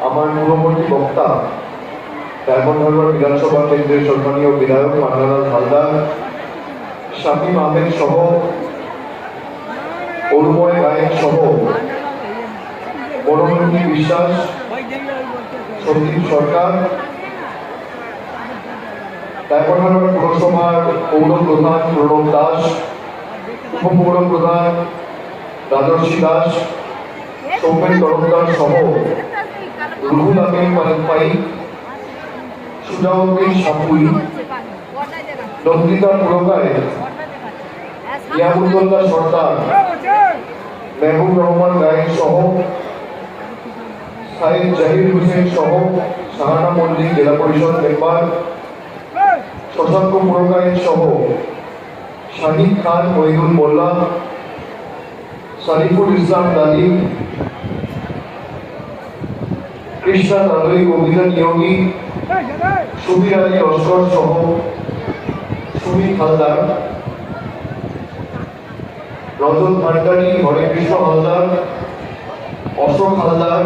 আমার পূর্ববর্তী বক্তা ডায়মন্ডহারবার বিধানসভা কেন্দ্রের সম্মানীয় বিধায়ক মান্নালাল হালদার, শামীম আহমেদ সহ, অরুময় গায়েন সহ, মনোরঞ্জন বিশ্বাস, সন্দীপ সরকার, ডায়মন্ডহারবার পৌরসভার পৌর প্রধান প্রণব দাস, উপপৌর প্রধান রাজর্ষি দাস, সৌমেন তরফদার সহ রুহুল আমিন পাই, সুজাউদ্দিন সাপুই, নন্দিতা পুরকায়, ইয়াবুদ্দোল্লা সর্দার, মেহবুব রহমান গায়েন সহ, সাইদ জাহির হোসেন সহ, শাহানা মল্লিক জেলা পরিষদ মেম্বার, শশাঙ্ক পুরকায় সহ শাহিদ খান, মহিদুল মোল্লা, সারিফুল ইসলাম দালিম, কৃষ্ণা তালুই, কবিতা নিয়োগী, সুবীর আলী লস্কর সহ সুমিত হালদার, রজত ভান্ডারী, হরে কৃষ্ণ হালদার, অশোক হালদার,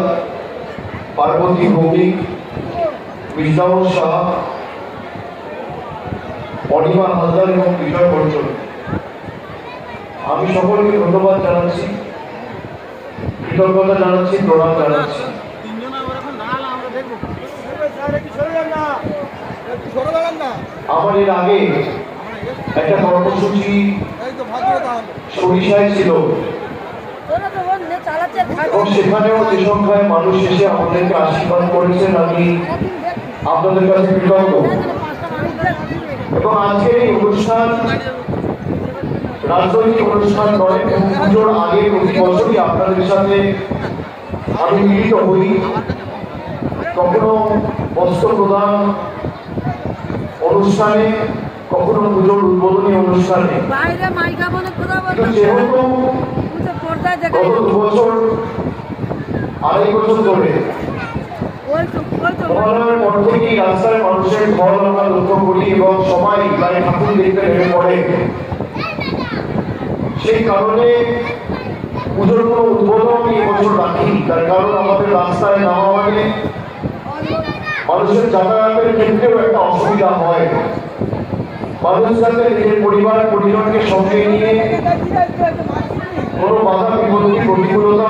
পার্বতী ভৌমিক, মির্জাউর শাহ, অনিমা হালদার এবং বিজয় বর্জন। আমি সকলকে ধন্যবাদ জানাচ্ছি, কৃতজ্ঞতা জানাচ্ছি, প্রণাম জানাচ্ছি। আমার এর আগে একটা কর্মসূচি সরিষায় ছিল এবং সেখানেও যে সংখ্যায় মানুষ এসে আমাদেরকে আশীর্বাদ করেছেন, আমি আপনাদের কাছে কৃতজ্ঞ। এবং আজকের এই অনুষ্ঠান রাজনৈতিক অনুষ্ঠান নয়, পুজোর আগে প্রতি বছরই আপনাদের সাথে আমি মিলিত হই, কখনো বস্ত্র প্রদান অনুষ্ঠানে, কখনো পুজোর উদ্বোধনী অনুষ্ঠানে। যেহেতু গত 2 বছর, 2.5 বছর ধরে মহালয়ার পর থেকেই রাস্তায় মানুষের ঢল আমরা লক্ষ্য করি এবং সবাই প্রায় ঠাকুর দেখতে নেমে পড়ে। সেই কারণে পুজোর কোনো উদ্বোধন এই বছর রাখি, তার কারণ আমাদের রাস্তায় নামা মানে মানুষের যাতায়াতের ক্ষেত্রেও একটা অসুবিধা হয়। মানুষ যাতে নিজের পরিবার পরিজনকে সঙ্গে নিয়ে কোনো বাধা বিপত্তি প্রতিকূলতা